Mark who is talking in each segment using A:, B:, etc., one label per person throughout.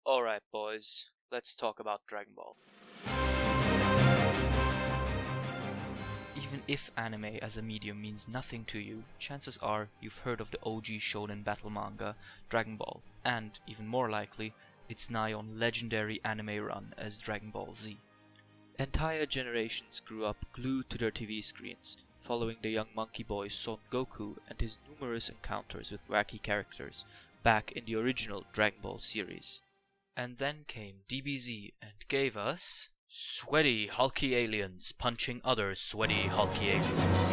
A: Alright boys, let's talk about Dragon Ball. Even if anime as a medium means nothing to you, chances are you've heard of the OG shonen battle manga, Dragon Ball, and, even more likely, its nigh on legendary anime run as Dragon Ball Z. Entire generations grew up glued to their TV screens, following the young monkey boy Son Goku and his numerous encounters with wacky characters back in the original Dragon Ball series. And then came DBZ and gave us sweaty, hulky aliens punching other sweaty, hulky aliens.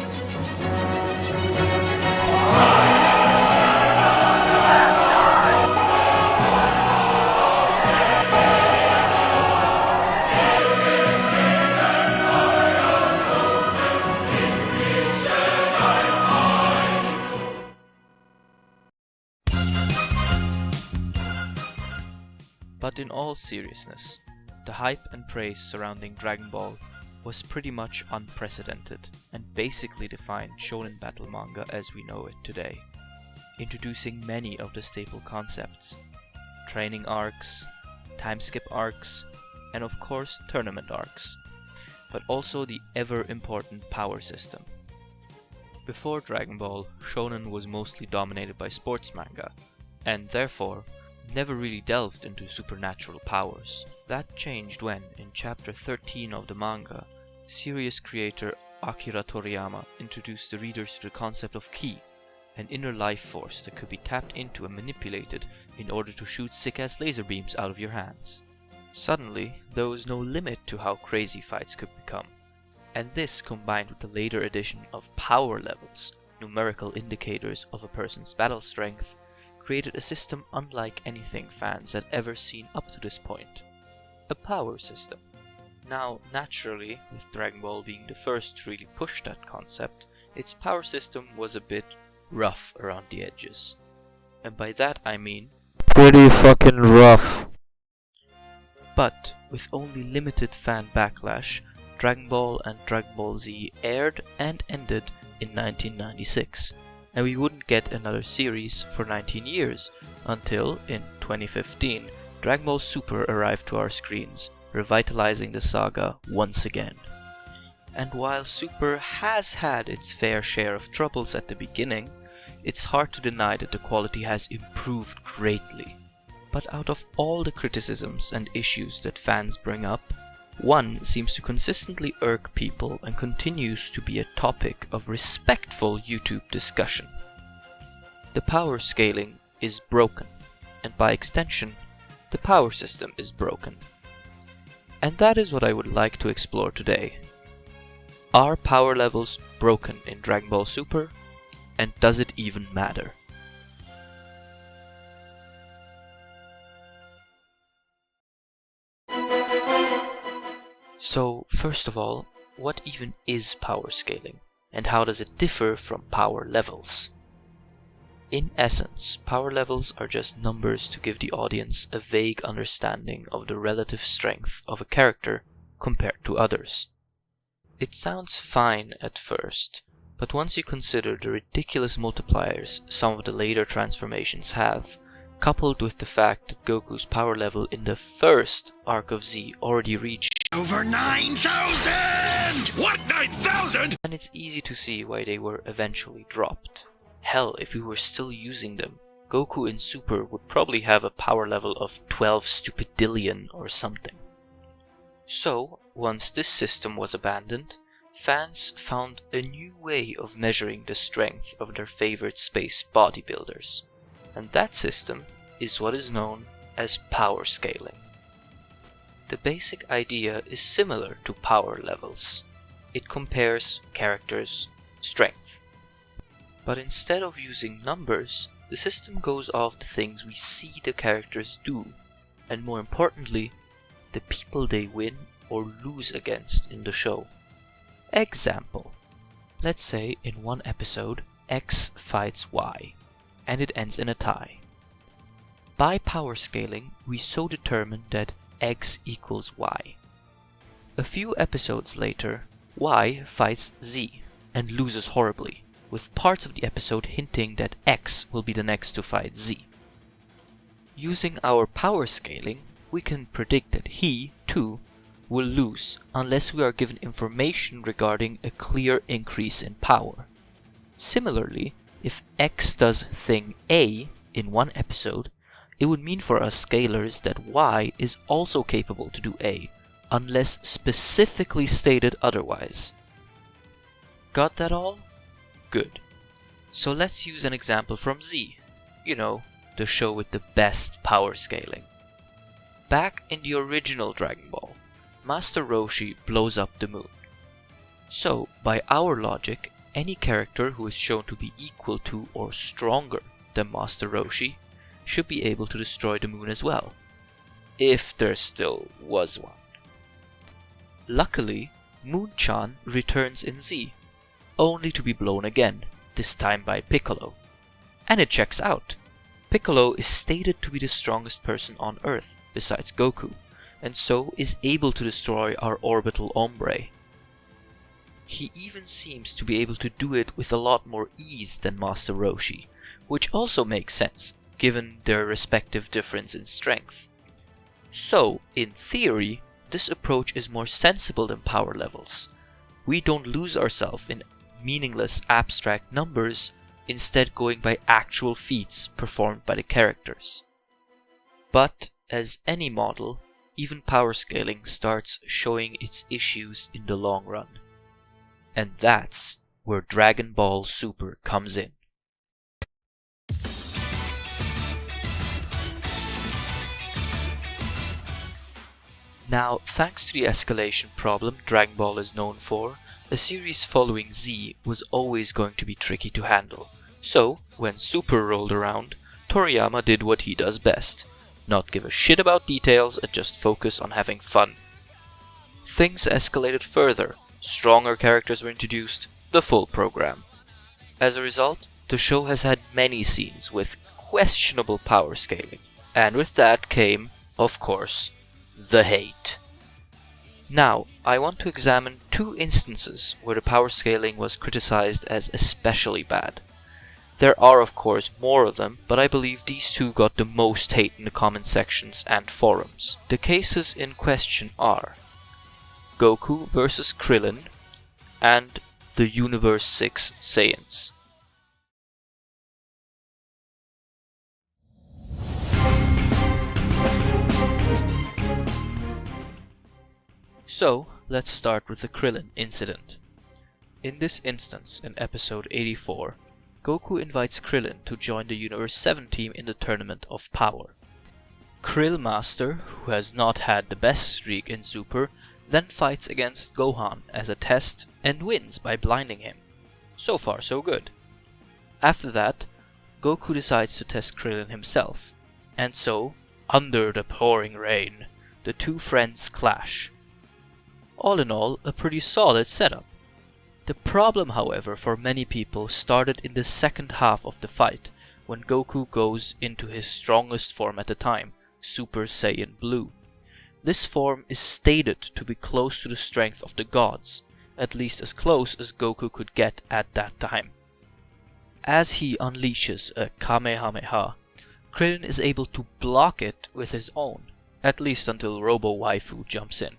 A: But in all seriousness, the hype and praise surrounding Dragon Ball was pretty much unprecedented and basically defined shonen battle manga as we know it today, introducing many of the staple concepts: training arcs, time skip arcs, and of course tournament arcs, but also the ever important power system. Before Dragon Ball, shonen was mostly dominated by sports manga, and therefore never really delved into supernatural powers. That changed when, in chapter 13 of the manga, series creator Akira Toriyama introduced the readers to the concept of ki, an inner life force that could be tapped into and manipulated in order to shoot sick-ass laser beams out of your hands. Suddenly, there was no limit to how crazy fights could become, and this combined with the later addition of power levels, numerical indicators of a person's battle strength, created a system unlike anything fans had ever seen up to this point. A power system. Now, naturally, with Dragon Ball being the first to really push that concept, its power system was a bit rough around the edges. And by that I mean pretty fucking rough. But with only limited fan backlash, Dragon Ball and Dragon Ball Z aired and ended in 1996. And we wouldn't get another series for 19 years, until, in 2015, Dragon Ball Super arrived to our screens, revitalizing the saga once again. And while Super has had its fair share of troubles at the beginning, it's hard to deny that the quality has improved greatly. But out of all the criticisms and issues that fans bring up, one seems to consistently irk people and continues to be a topic of respectful YouTube discussion. The power scaling is broken, and by extension, the power system is broken. And that is what I would like to explore today. Are power levels broken in Dragon Ball Super, and does it even matter? So, first of all, what even is power scaling, and how does it differ from power levels? In essence, power levels are just numbers to give the audience a vague understanding of the relative strength of a character compared to others. It sounds fine at first, but once you consider the ridiculous multipliers some of the later transformations have, coupled with the fact that Goku's power level in the first arc of Z already reached
B: over 9,000! What, 9,000?!
A: And it's easy to see why they were eventually dropped. Hell, if we were still using them, Goku in Super would probably have a power level of 12 stupidillion or something. So, once this system was abandoned, fans found a new way of measuring the strength of their favorite space bodybuilders. And that system is what is known as power scaling. The basic idea is similar to power levels. It compares characters' strength. But instead of using numbers, the system goes off the things we see the characters do, and more importantly, the people they win or lose against in the show. Example. Let's say in one episode, X fights Y, and it ends in a tie. By power scaling, we so determine that X equals Y. A few episodes later, Y fights Z and loses horribly, with parts of the episode hinting that X will be the next to fight Z. Using our power scaling, we can predict that he, too, will lose unless we are given information regarding a clear increase in power. Similarly, if X does thing A in one episode, it would mean for us scalers that Y is also capable to do A, unless specifically stated otherwise. Got that all? Good. So let's use an example from Z. You know, the show with the best power scaling. Back in the original Dragon Ball, Master Roshi blows up the moon. So, by our logic, any character who is shown to be equal to or stronger than Master Roshi should be able to destroy the moon as well. If there still was one. Luckily, Moon-chan returns in Z, only to be blown again, this time by Piccolo. And it checks out. Piccolo is stated to be the strongest person on Earth, besides Goku, and so is able to destroy our orbital Ombre. He even seems to be able to do it with a lot more ease than Master Roshi, which also makes sense, given their respective difference in strength. So, in theory, this approach is more sensible than power levels. We don't lose ourselves in meaningless abstract numbers, instead going by actual feats performed by the characters. But, as any model, even power scaling starts showing its issues in the long run. And that's where Dragonball Super comes in. Now, thanks to the escalation problem Dragon Ball is known for, a series following Z was always going to be tricky to handle. So, when Super rolled around, Toriyama did what he does best. Not give a shit about details and just focus on having fun. Things escalated further, stronger characters were introduced, the full program. As a result, the show has had many scenes with questionable power scaling. And with that came, of course, the hate. Now, I want to examine two instances where the power scaling was criticized as especially bad. There are of course more of them, but I believe these two got the most hate in the comment sections and forums. The cases in question are Goku vs Krillin and the Universe 6 Saiyans. So, let's start with the Krillin incident. In this instance, in episode 84, Goku invites Krillin to join the Universe 7 team in the Tournament of Power. Krillmaster, who has not had the best streak in Super, then fights against Gohan as a test and wins by blinding him. So far so good. After that, Goku decides to test Krillin himself, and so, under the pouring rain, the two friends clash. All in all, a pretty solid setup. The problem, however, for many people started in the second half of the fight, when Goku goes into his strongest form at the time, Super Saiyan Blue. This form is stated to be close to the strength of the gods, at least as close as Goku could get at that time. As he unleashes a Kamehameha, Krillin is able to block it with his own, at least until Robo Waifu jumps in.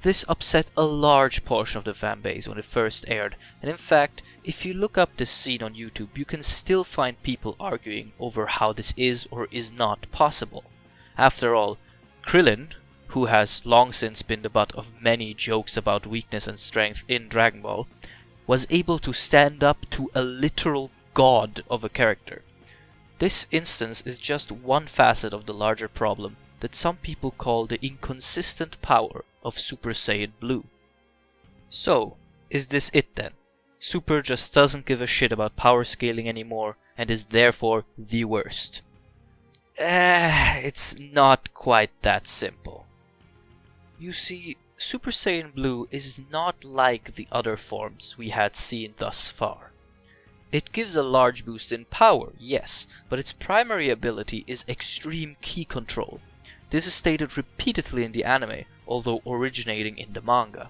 A: This upset a large portion of the fanbase when it first aired, and in fact, if you look up this scene on YouTube, you can still find people arguing over how this is or is not possible. After all, Krillin, who has long since been the butt of many jokes about weakness and strength in Dragon Ball, was able to stand up to a literal god of a character. This instance is just one facet of the larger problem that some people call the inconsistent power of Super Saiyan Blue. So, is this it then? Super just doesn't give a shit about power scaling anymore and is therefore the worst. It's not quite that simple. You see, Super Saiyan Blue is not like the other forms we had seen thus far. It gives a large boost in power, yes, but its primary ability is extreme ki control. This is stated repeatedly in the anime, although originating in the manga.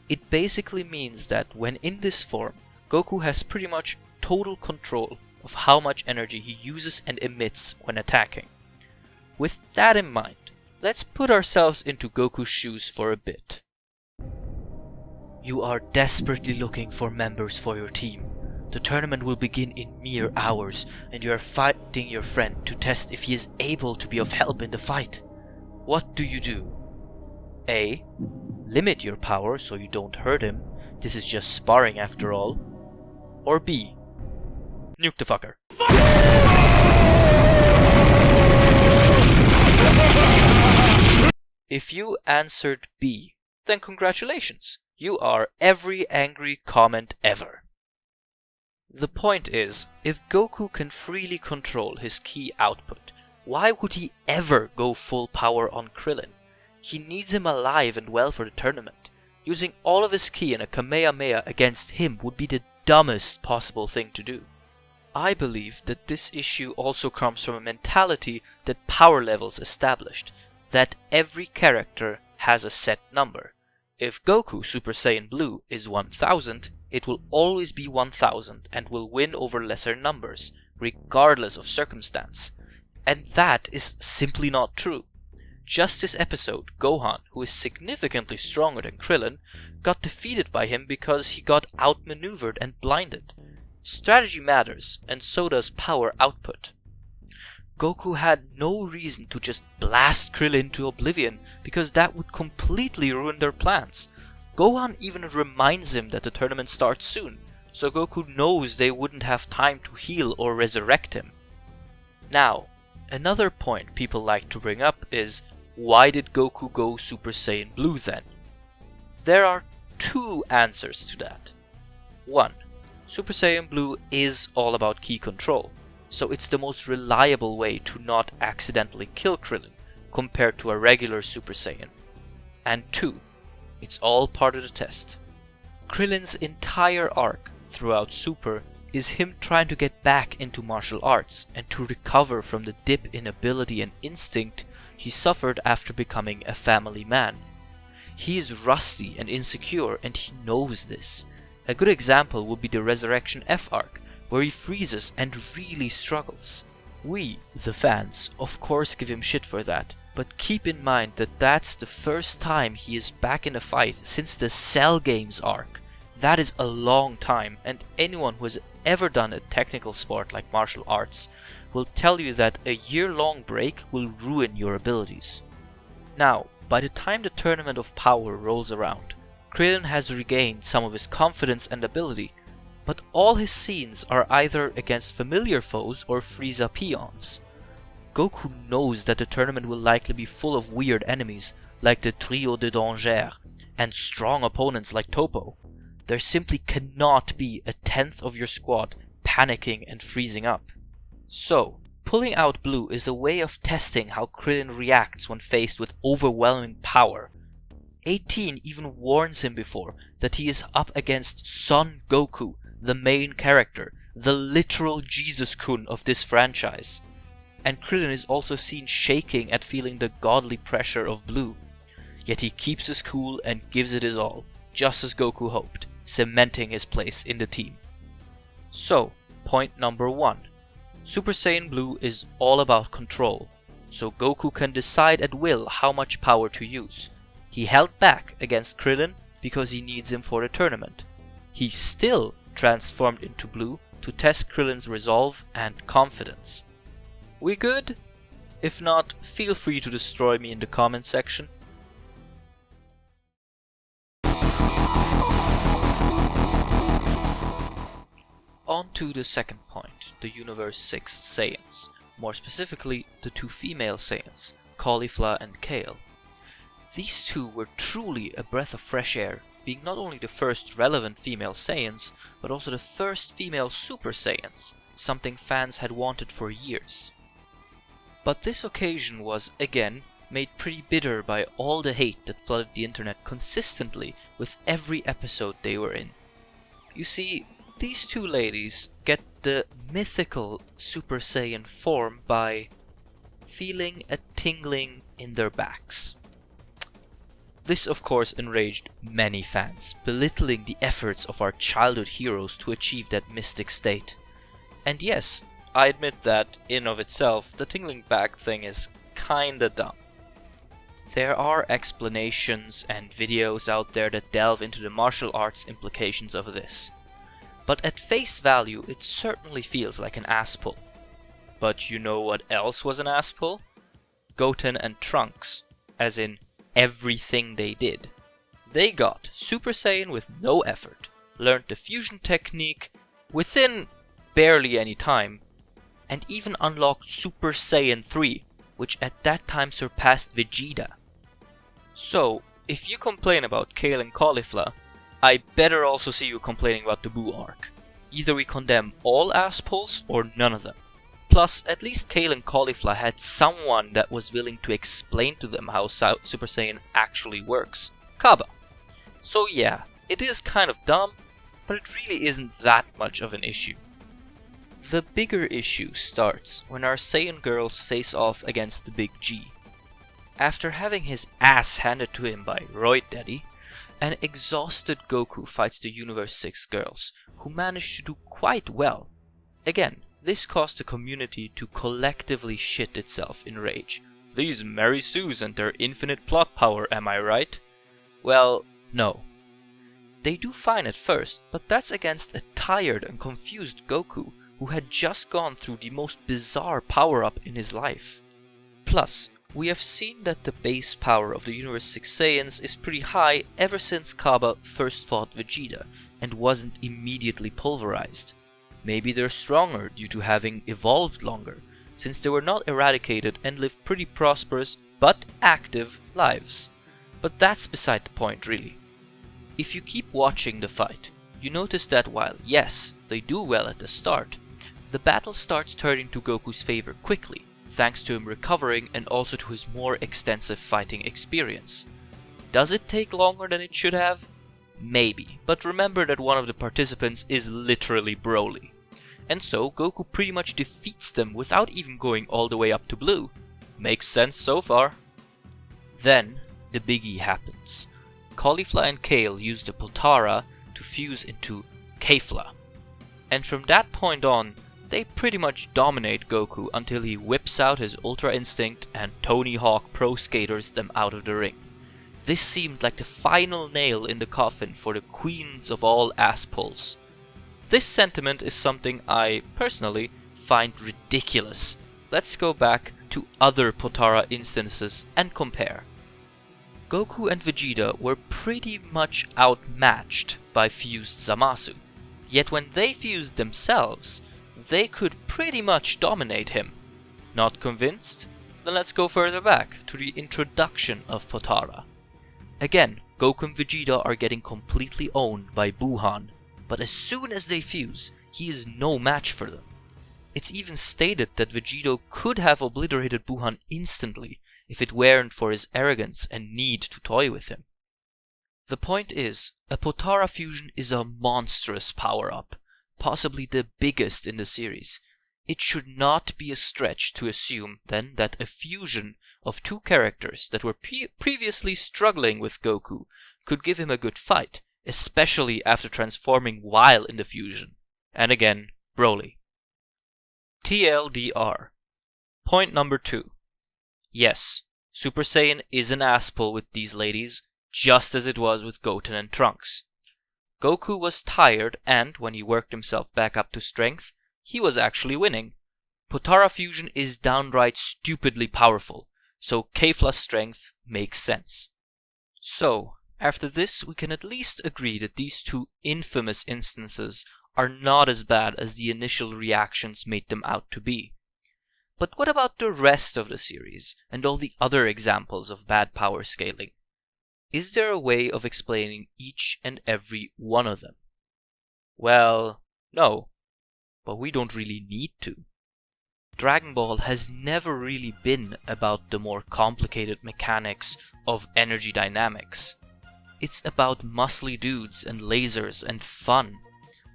A: It basically means that when in this form, Goku has pretty much total control of how much energy he uses and emits when attacking. With that in mind, let's put ourselves into Goku's shoes for a bit. You are desperately looking for members for your team. The tournament will begin in mere hours, and you are fighting your friend to test if he is able to be of help in the fight. What do? A. Limit your power so you don't hurt him. This is just sparring after all. Or B. Nuke the fucker. If you answered B, then congratulations. You are every angry comment ever. The point is, if Goku can freely control his ki output, why would he ever go full power on Krillin? He needs him alive and well for the tournament. Using all of his ki in a Kamehameha against him would be the dumbest possible thing to do. I believe that this issue also comes from a mentality that power levels established, that every character has a set number. If Goku Super Saiyan Blue is 1000, it will always be 1000 and will win over lesser numbers, regardless of circumstance. And that is simply not true. Just this episode, Gohan, who is significantly stronger than Krillin, got defeated by him because he got outmaneuvered and blinded. Strategy matters, and so does power output. Goku had no reason to just blast Krillin to oblivion, because that would completely ruin their plans. Gohan even reminds him that the tournament starts soon, so Goku knows they wouldn't have time to heal or resurrect him. Now, another point people like to bring up is, why did Goku go Super Saiyan Blue then? There are two answers to that. 1. Super Saiyan Blue is all about ki control, so it's the most reliable way to not accidentally kill Krillin, compared to a regular Super Saiyan. And 2. It's all part of the test. Krillin's entire arc throughout Super is him trying to get back into martial arts and to recover from the dip in ability and instinct he suffered after becoming a family man. He is rusty and insecure, and he knows this. A good example would be the Resurrection F arc, where he freezes and really struggles. We, the fans, of course give him shit for that, but keep in mind that that's the first time he is back in a fight since the Cell Games arc. That is a long time, and anyone who has ever done a technical sport like martial arts will tell you that a year-long break will ruin your abilities. Now, by the time the Tournament of Power rolls around, Krillin has regained some of his confidence and ability, but all his scenes are either against familiar foes or Frieza peons. Goku knows that the tournament will likely be full of weird enemies like the Trio de Danger and strong opponents like Toppo. There simply cannot be a tenth of your squad panicking and freezing up. So, pulling out Blue is a way of testing how Krillin reacts when faced with overwhelming power. 18 even warns him before that he is up against Son Goku, the main character, the literal Jesus-kun of this franchise. And Krillin is also seen shaking at feeling the godly pressure of Blue. Yet he keeps his cool and gives it his all, just as Goku hoped, cementing his place in the team. So, point number 1. Super Saiyan Blue is all about control, so Goku can decide at will how much power to use. He held back against Krillin because he needs him for the tournament. He still transformed into Blue to test Krillin's resolve and confidence. We good? If not, feel free to destroy me in the comment section. On to the second point, the Universe 6 Saiyans, more specifically the two female Saiyans, Caulifla and Kale. These two were truly a breath of fresh air, being not only the first relevant female Saiyans, but also the first female Super Saiyans, something fans had wanted for years. But this occasion was, again, made pretty bitter by all the hate that flooded the internet consistently with every episode they were in. You see, these two ladies get the mythical Super Saiyan form by feeling a tingling in their backs. This of course enraged many fans, belittling the efforts of our childhood heroes to achieve that mystic state. And yes, I admit that, in of itself, the tingling back thing is kinda dumb. There are explanations and videos out there that delve into the martial arts implications of this, but at face value it certainly feels like an ass pull. But you know what else was an ass pull? Goten and Trunks, as in everything they did. They got Super Saiyan with no effort, learned the fusion technique within barely any time, and even unlocked Super Saiyan 3, which at that time surpassed Vegeta. So, if you complain about Kale and Caulifla, I better also see you complaining about the Buu arc. Either we condemn all ass pulls or none of them. Plus, at least Kale and Caulifla had someone that was willing to explain to them how Super Saiyan actually works. Kaba. So yeah, it is kind of dumb, but it really isn't that much of an issue. The bigger issue starts when our Saiyan girls face off against the Big G. After having his ass handed to him by Roid Daddy, an exhausted Goku fights the Universe 6 girls, who manage to do quite well. Again, this caused the community to collectively shit itself in rage. These Mary Sues and their infinite plot power, am I right? Well, no. They do fine at first, but that's against a tired and confused Goku who had just gone through the most bizarre power-up in his life. Plus, we have seen that the base power of the Universe 6 Saiyans is pretty high ever since Kaba first fought Vegeta and wasn't immediately pulverized. Maybe they're stronger due to having evolved longer, since they were not eradicated and lived pretty prosperous but active lives. But that's beside the point, really. If you keep watching the fight, you notice that while, yes, they do well at the start, the battle starts turning to Goku's favor quickly, thanks to him recovering and also to his more extensive fighting experience. Does it take longer than it should have? Maybe, but remember that one of the participants is literally Broly. And so Goku pretty much defeats them without even going all the way up to blue. Makes sense so far. Then, the biggie happens. Caulifla and Kale use the Potara to fuse into Kefla. And from that point on, they pretty much dominate Goku until he whips out his Ultra Instinct and Tony Hawk Pro Skaters them out of the ring. This seemed like the final nail in the coffin for the queens of all ass pulls. This sentiment is something I, personally, find ridiculous. Let's go back to other Potara instances and compare. Goku and Vegeta were pretty much outmatched by fused Zamasu, yet when they fused themselves, they could pretty much dominate him. Not convinced? Then let's go further back to the introduction of Potara. Again, Goku and Vegeta are getting completely owned by Buhan, but as soon as they fuse, he is no match for them. It's even stated that Vegeta could have obliterated Buhan instantly if it weren't for his arrogance and need to toy with him. The point is, a Potara fusion is a monstrous power-up, possibly the biggest in the series. It should not be a stretch to assume, then, that a fusion of two characters that were previously struggling with Goku could give him a good fight, especially after transforming while in the fusion. And again, Broly. TLDR. Point number 2. Yes, Super Saiyan is an ass pull with these ladies, just as it was with Goten and Trunks. Goku was tired and, when he worked himself back up to strength, he was actually winning. Potara fusion is downright stupidly powerful, so Kefla's strength makes sense. So, after this we can at least agree that these two infamous instances are not as bad as the initial reactions made them out to be. But what about the rest of the series, and all the other examples of bad power scaling? Is there a way of explaining each and every one of them? Well, no. But we don't really need to. Dragon Ball has never really been about the more complicated mechanics of energy dynamics. It's about muscly dudes and lasers and fun.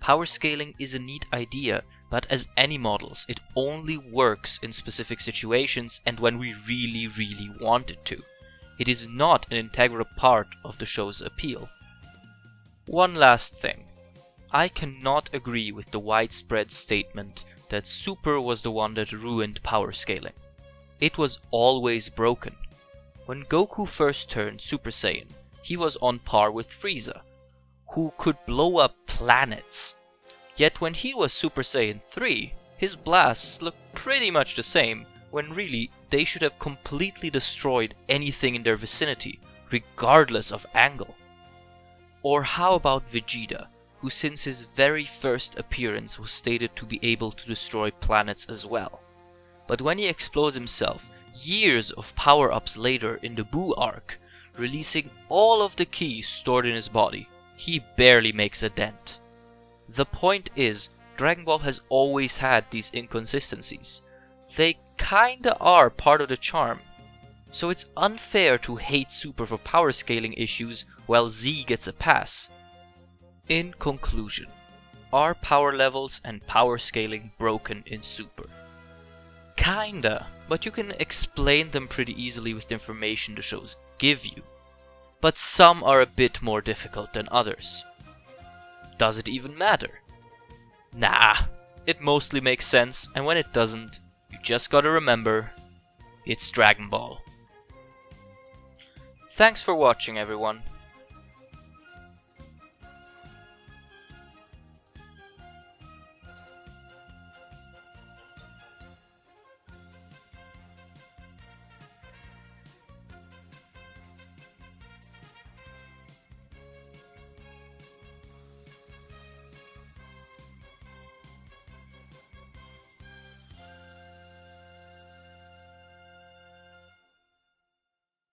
A: Power scaling is a neat idea, but as any models, it only works in specific situations and when we really want it to. It is not an integral part of the show's appeal. One last thing. I cannot agree with the widespread statement that Super was the one that ruined power scaling. it was always broken. When Goku first turned Super Saiyan, he was on par with Frieza, who could blow up planets. Yet when he was Super Saiyan 3, his blasts looked pretty much the same, when really they should have completely destroyed anything in their vicinity, regardless of angle. Or how about Vegeta, who since his very first appearance was stated to be able to destroy planets as well. But when he explodes himself, years of power-ups later in the Buu arc, releasing all of the ki stored in his body, he barely makes a dent. The point is, Dragon Ball has always had these inconsistencies. They kinda are part of the charm. So it's unfair to hate Super for power scaling issues while Z gets a pass. In conclusion, are power levels and power scaling broken in Super? Kinda, but you can explain them pretty easily with the information the shows give you. But some are a bit more difficult than others. Does it even matter? Nah, it mostly makes sense, and when it doesn't, you just gotta remember, it's Dragon Ball. Thanks for watching, everyone.